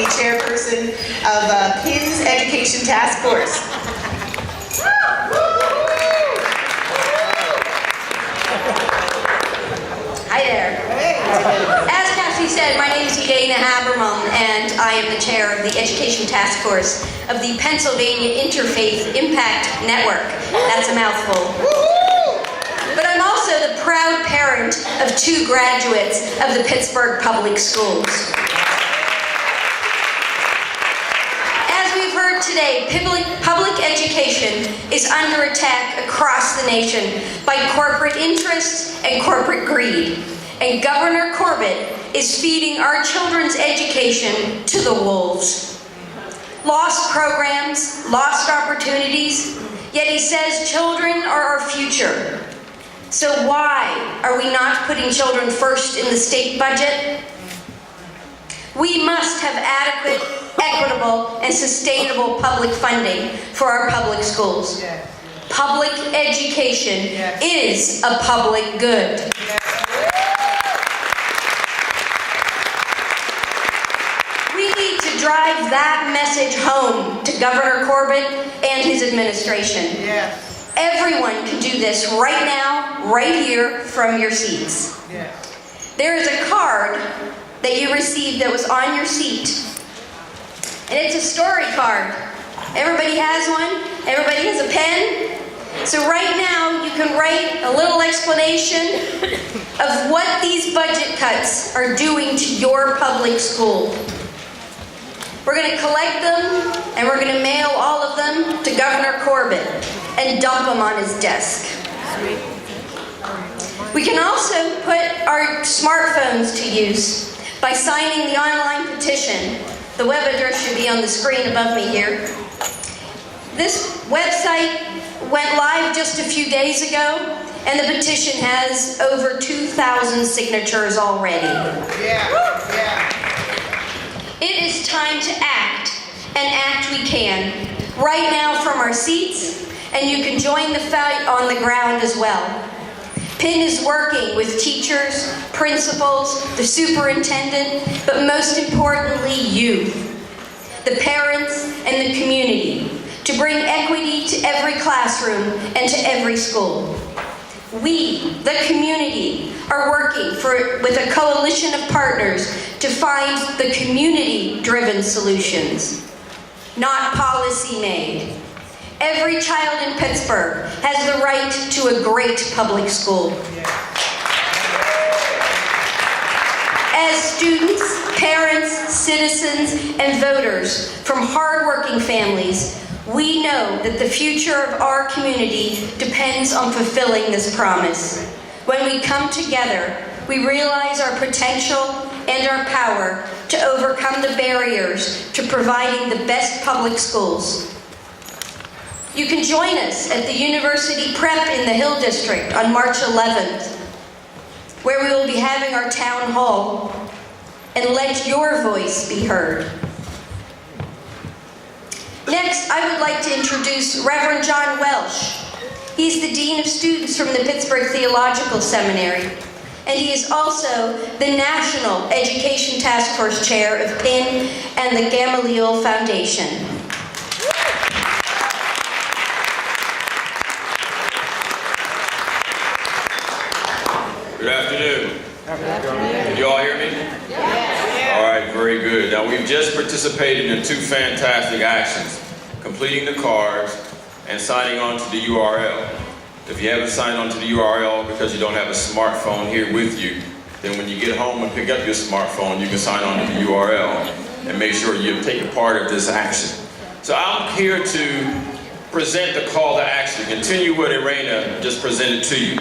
the chairperson of PIN's Education Task Force. Hi there. As Cassie said, my name is Irene Habermann, and I am the chair of the Education Task Force of the Pennsylvania Interfaith Impact Network. That's a mouthful. But I'm also the proud parent of 2 graduates of the Pittsburgh Public Schools. As we've heard today, public education is under attack across the nation by corporate interests and corporate greed. And Governor Corbett is feeding our children's education to the wolves. Lost programs, lost opportunities, yet he says children are our future. So why are we not putting children first in the state budget? We must have adequate, equitable, and sustainable public funding for our public schools. Yes. Public education is a public good. We need to drive that message home to Governor Corbett and his administration. Yes. Everyone can do this right now, right here, from your seats. Yes. There is a card that you received that was on your seat. And it's a story card. Everybody has one. Everybody has a pen. So right now, you can write a little explanation of what these budget cuts are doing to your public school. We're going to collect them, and we're going to mail all of them to Governor Corbett and dump them on his desk. We can also put our smartphones to use by signing the online petition. The web address should be on the screen above me here. This website went live just a few days ago, and the petition has over 2,000 signatures already. It is time to act, and act we can, right now from our seats, and you can join the fight on the ground as well. PIN is working with teachers, principals, the superintendent, but most importantly, you, the parents and the community, to bring equity to every classroom and to every school. We, the community, are working with a coalition of partners to find the community-driven solutions, not policy-made. Every child in Pittsburgh has the right to a great public school. As students, parents, citizens, and voters from hardworking families, we know that the future of our community depends on fulfilling this promise. When we come together, we realize our potential and our power to overcome the barriers to providing the best public schools. You can join us at the University Prep in the Hill District on March 11th, where we will be having our town hall, and let your voice be heard. Next, I would like to introduce Reverend John Welch. He's the Dean of Students from the Pittsburgh Theological Seminary, and he is also the National Education Task Force Chair of PIN and the Gamaliel Foundation. Good afternoon. Can you all hear me? Yes. All right, very good. Now, we've just participated in 2 fantastic actions, completing the cards and signing on to the URL. If you haven't signed on to the URL because you don't have a smartphone here with you, then when you get home and pick up your smartphone, you can sign on to the URL and make sure you take a part of this action. So I'm here to present the call to action, continue what Irene just presented to you.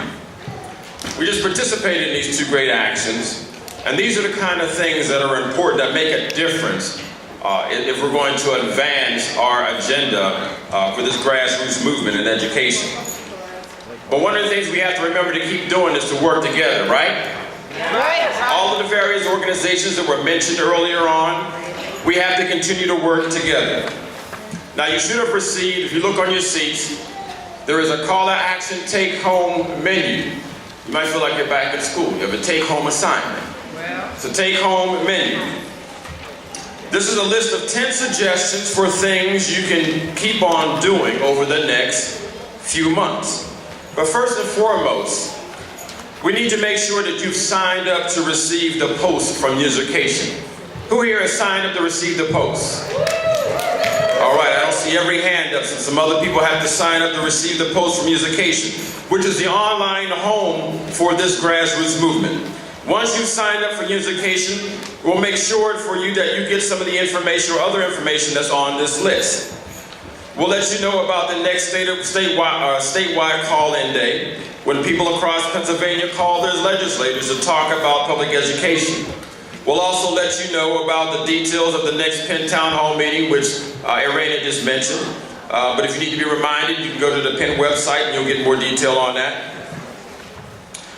We just participated in these 2 great actions, and these are the kind of things that are important, that make a difference if we're going to advance our agenda for this grassroots movement in education. But one of the things we have to remember to keep doing is to work together, right? All of the various organizations that were mentioned earlier on, we have to continue to work together. Now, you should have received, if you look on your seats, there is a call to action take-home menu. You might feel like you're back at school. You have a take-home assignment. It's a take-home menu. This is a list of 10 suggestions for things you can keep on doing over the next few months. But first and foremost, we need to make sure that you've signed up to receive the post from Musication. Who here has signed up to receive the post? All right, I don't see every hand up, so some other people have to sign up to receive the post from Musication, which is the online home for this grassroots movement. Once you've signed up for Musication, we'll make sure for you that you get some of the information or other information that's on this list. We'll let you know about the next statewide call-in day, when people across Pennsylvania call their legislators to talk about public education. We'll also let you know about the details of the next Penn Town Hall meeting, which Irene just mentioned. But if you need to be reminded, you can go to the Penn website and you'll get more detail on that.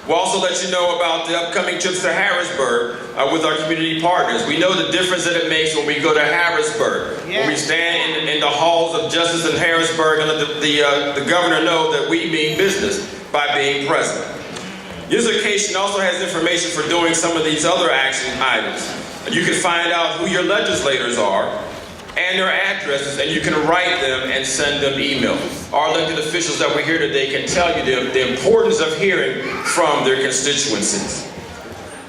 We'll also let you know about the upcoming trips to Harrisburg with our community partners. We know the difference that it makes when we go to Harrisburg. Yes. When we stand in the halls of justice in Harrisburg and let the governor know that we mean business by being present. Musication also has information for doing some of these other action items. You can find out who your legislators are and their addresses, and you can write them and send them email. Our elected officials that were here today can tell you the importance of hearing from their constituencies.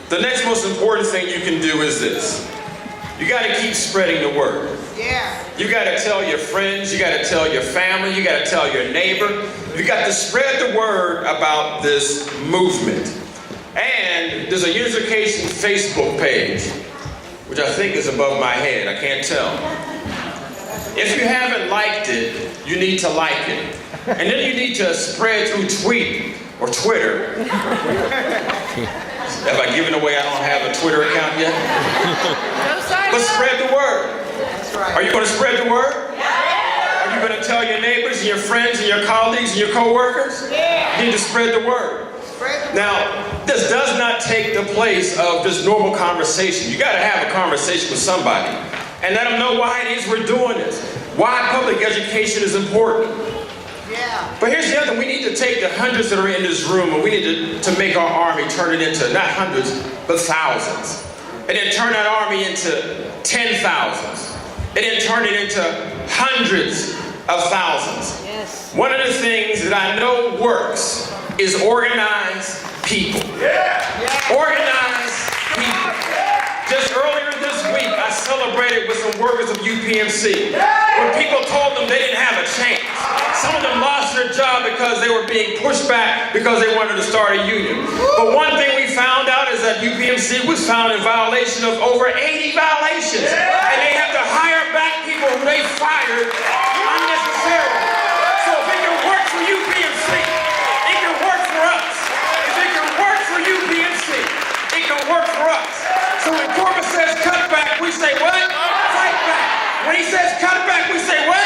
The next most important thing you can do is this. You got to keep spreading the word. Yeah. You got to tell your friends, you got to tell your family, you got to tell your neighbor. You got to spread the word about this movement. And there's a Unification Facebook page, which I think is above my head. I can't tell. If you haven't liked it, you need to like it. And then you need to spread through tweet or Twitter. Have I given away I don't have a Twitter account yet? But spread the word. That's right. Are you going to spread the word? Yeah. Are you going to tell your neighbors and your friends and your colleagues and your co-workers? Yeah. You need to spread the word. Now, this does not take the place of just normal conversation. You got to have a conversation with somebody and let them know why it is we're doing this, why public education is important. Yeah. But here's the other thing. We need to take the hundreds that are in this room and we need to make our army turn it into not hundreds, but thousands. And then turn that army into 10,000s. And then turn it into hundreds of thousands. Yes. One of the things that I know works is organize people. Yeah. Yeah. Organize people. Just earlier this week, I celebrated with some workers of UPMC. When people told them they didn't have a chance. Some of them lost their job because they were being pushed back because they wanted to start a union. But one thing we found out is that UPMC was found in violation of over 80 violations. And they have to hire back people who they fired unnecessarily. So if it can work for UPMC, it can work for us. If it can work for UPMC, it can work for us. So when Corbett says cut back, we say what? Fight back. When he says cut back, we say what?